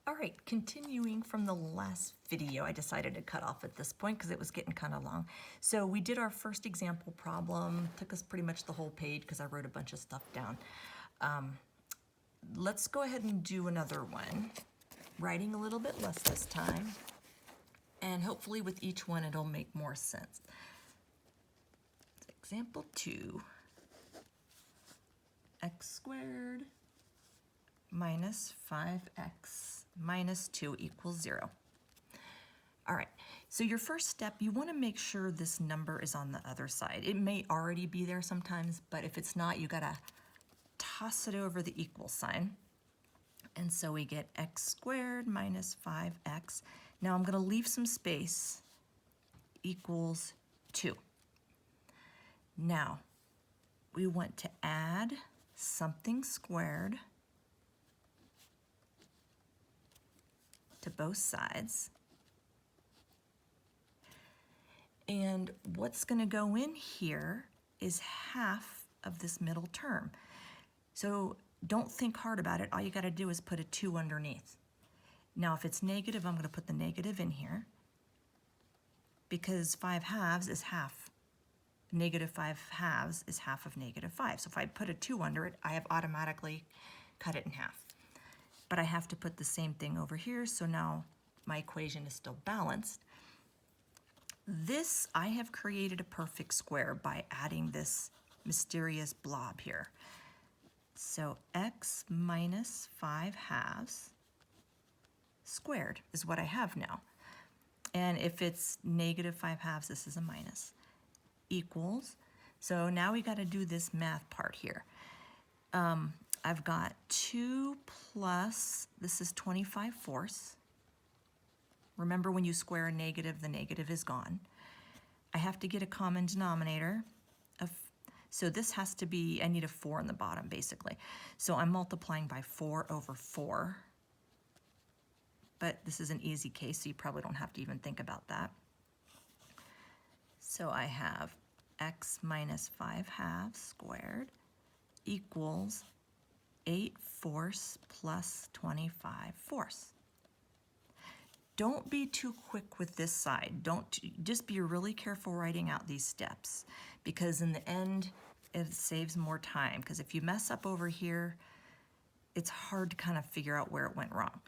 All right, continuing from the last video, I decided to cut off at this point because it was getting kind of long. So we did our first example problem, took us pretty much the whole page because I wrote a bunch of stuff down. Let's go ahead and do another one, writing a little bit less this time, and hopefully with each one it'll make more sense. Example 2, x squared minus 5x minus 2 equals 0. All right, so your first step, you want to make sure this number is on the other side. It may already be there sometimes, but if it's not, you got to toss it over the equal sign. And so we get x squared minus 5x. Now I'm going to leave some space, equals 2. Now, we want to add something squared to both sides. And what's going to go in here is half of this middle term. So don't think hard about it. All you got to do is put a 2 underneath. Now, if it's negative, I'm going to put the negative in here because 5 halves is half. Negative 5 halves is half of negative 5. So if I put a 2 under it, I have automatically cut it in half. But I have to put the same thing over here, so now my equation is still balanced. This, I have created a perfect square by adding this mysterious blob here. So x minus 5 halves squared is what I have now. And if it's negative 5 halves, this is a minus, equals. So now we got to do this math part here. I've got 2 plus, this is 25 fourths. Remember, when you square a negative, the negative is gone. I have to get a common denominator. So this has to be, I need a 4 in the bottom, basically. So I'm multiplying by 4 over 4. But this is an easy case, so you probably don't have to even think about that. So I have x minus 5 halves squared equals 8 fourths plus 25 fourths. Don't be too quick with this side. Just be really careful writing out these steps, because in the end, it saves more time. Because if you mess up over here, it's hard to kind of figure out where it went wrong.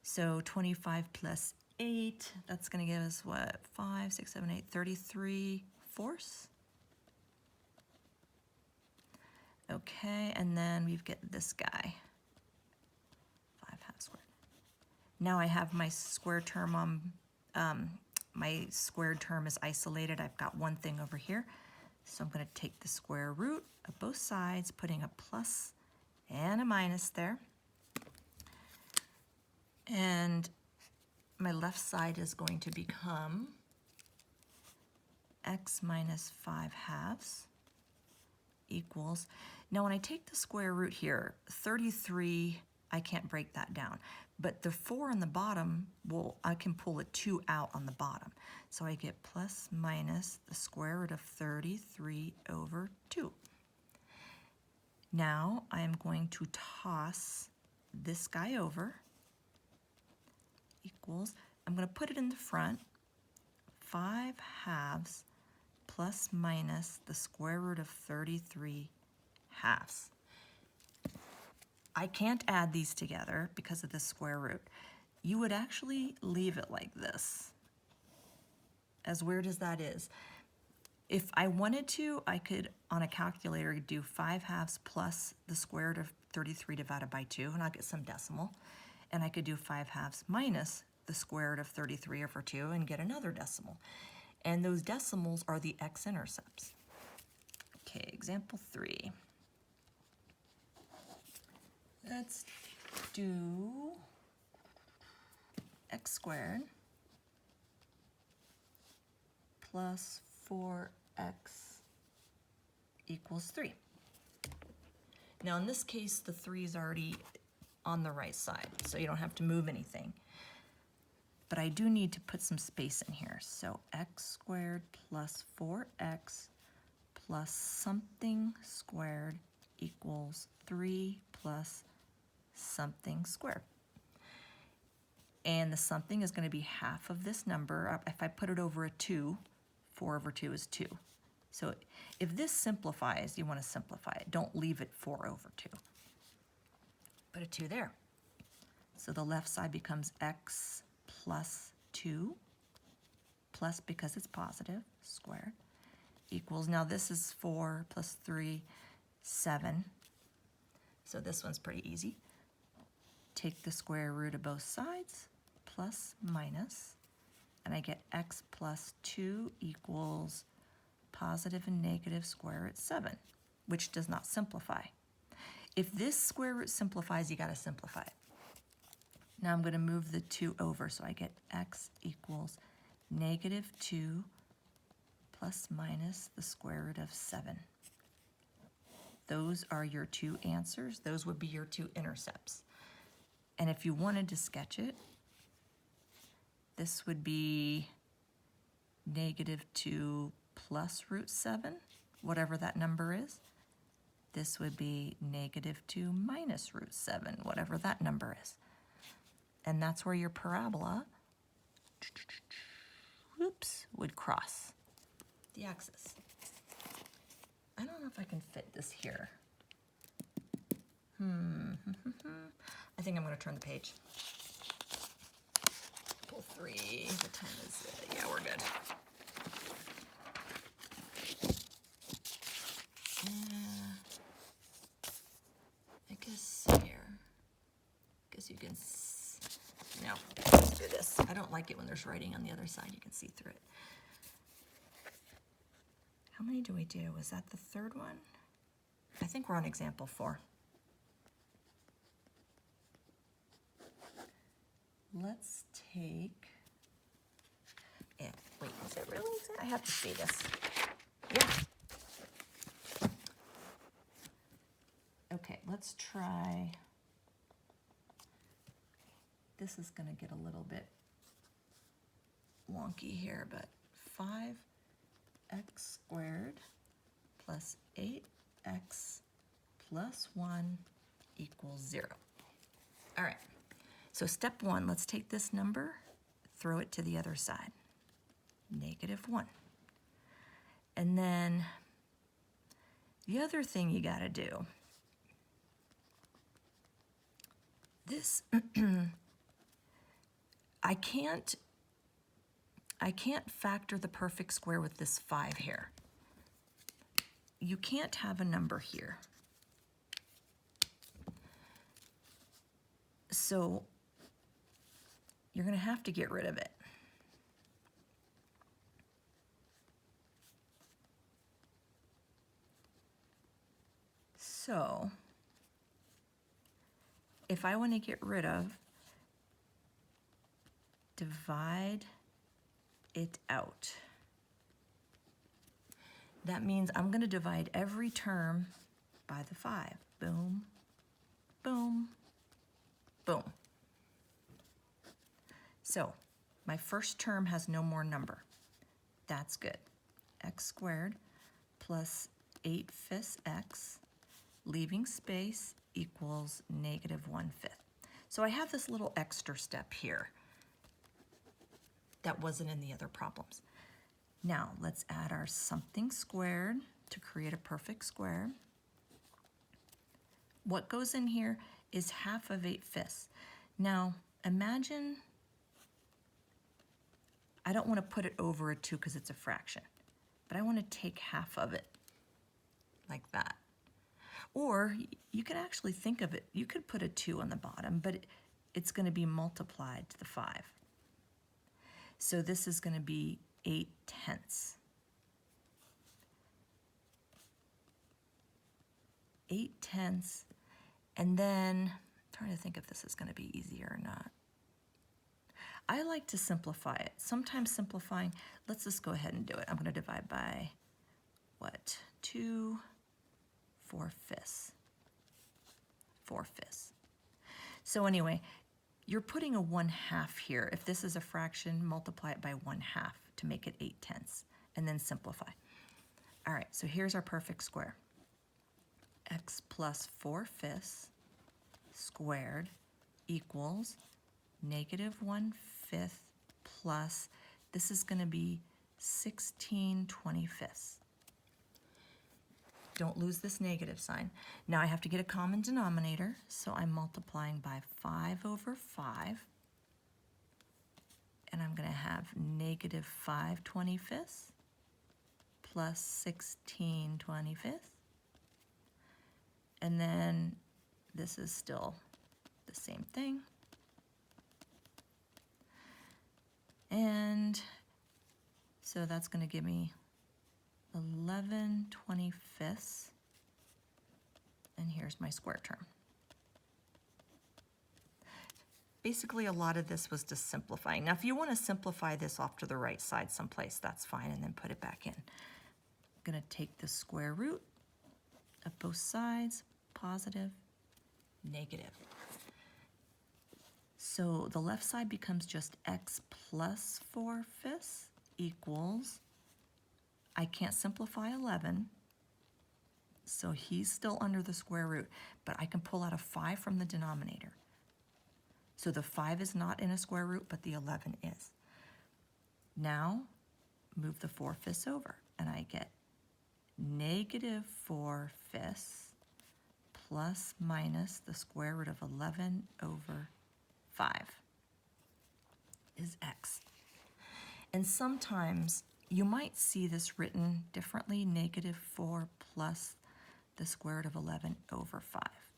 So 25 plus 8, that's going to give us what? 5, 6, 7, 8, 33 fourths. Okay, and then we've got this guy, 5 halves squared. Now I have my square term on, my squared term is isolated. I've got one thing over here. So I'm going to take the square root of both sides, putting a plus and a minus there. And my left side is going to become x minus 5 halves equals, now when I take the square root here, 33, I can't break that down. But the 4 on the bottom, I can pull a 2 out on the bottom. So I get plus minus the square root of 33 over 2. Now I'm going to toss this guy over, equals, I'm going to put it in the front, 5 halves plus minus the square root of 33 halves. I can't add these together because of the square root. You would actually leave it like this, as weird as that is. If I wanted to, I could, on a calculator, do 5 halves plus the square root of 33 divided by 2, and I'll get some decimal. And I could do 5 halves minus the square root of 33 over 2 and get another decimal. And those decimals are the x-intercepts. Okay, example 3. Let's do x squared plus 4x equals 3. Now in this case, the 3 is already on the right side, so you don't have to move anything. But I do need to put some space in here. So x squared plus 4x plus something squared equals 3 plus something squared. And the something is going to be half of this number. If I put it over a 2, 4 over 2 is 2. So if this simplifies, you want to simplify it. Don't leave it 4 over 2. Put a 2 there. So the left side becomes x plus 2, plus because it's positive, squared, equals, now this is 4 plus 3, 7. So this one's pretty easy. Take the square root of both sides, plus, minus, and I get x plus 2 equals positive and negative square root 7, which does not simplify. If this square root simplifies, you got to simplify it. Now I'm going to move the 2 over, so I get x equals negative 2 plus minus the square root of 7. Those are your two answers. Those would be your two intercepts. And if you wanted to sketch it, this would be negative 2 plus root 7, whatever that number is. This would be negative 2 minus root 7, whatever that number is. And that's where your parabola, whoops, would cross the axis. I don't know if I can fit this here. I think I'm going to turn the page. Pull 3. What time is it? Yeah, we're good. I guess here. Guess you can. No, let's do this. I don't like it when there's writing on the other side. You can see through it. How many do we do? Was that the third one? I think we're on example 4. Let's take, wait, is it really? I have to see this. Yeah. Okay, let's try, this is gonna get a little bit wonky here, but 5x squared plus 8x plus 1 equals 0. All right, so step 1, let's take this number, throw it to the other side, negative 1. And then the other thing you gotta do, this, I can't factor the perfect square with this 5 here. You can't have a number here. So you're going to have to get rid of it. So if I want to get rid of, divide it out. That means I'm going to divide every term by the 5. Boom, boom, boom. So my first term has no more number. That's good. X squared plus 8/5 x, leaving space, equals negative 1/5. So I have this little extra step here that wasn't in the other problems. Now let's add our something squared to create a perfect square. What goes in here is half of 8/5. Now imagine, I don't want to put it over a 2 because it's a fraction, but I want to take half of it like that. Or you could actually think of it, you could put a 2 on the bottom, but it's going to be multiplied to the 5. So this is going to be 8/10. 8/10, and then I'm trying to think if this is going to be easier or not. I like to simplify it. Sometimes simplifying, let's just go ahead and do it. I'm going to divide by what? 2 4/5. 4/5. So anyway, you're putting a 1/2 here. If this is a fraction, multiply it by 1/2 to make it 8/10, and then simplify. All right, so here's our perfect square. X plus 4/5 squared equals -1/5 plus, this is going to be 16/25. Don't lose this negative sign. Now I have to get a common denominator, so I'm multiplying by 5/5. And I'm going to have -5/25 plus 16/25. And then this is still the same thing. And so that's going to give me 11/25. And here's my square term. Basically, a lot of this was just simplifying. Now, if you want to simplify this off to the right side someplace, that's fine, and then put it back in. I'm going to take the square root of both sides, positive, negative. So the left side becomes just x plus 4/5 equals, I can't simplify 11, so he's still under the square root, but I can pull out a 5 from the denominator. So the 5 is not in a square root, but the 11 is. Now, move the 4/5 over, and I get -4/5 plus minus the square root of 11/5 is x. And sometimes you might see this written differently, -4 plus the square root of 11/5.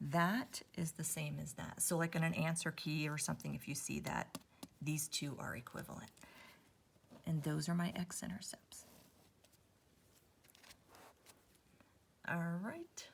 That is the same as that. So like in an answer key or something, if you see that, these two are equivalent. And those are my x-intercepts. All right.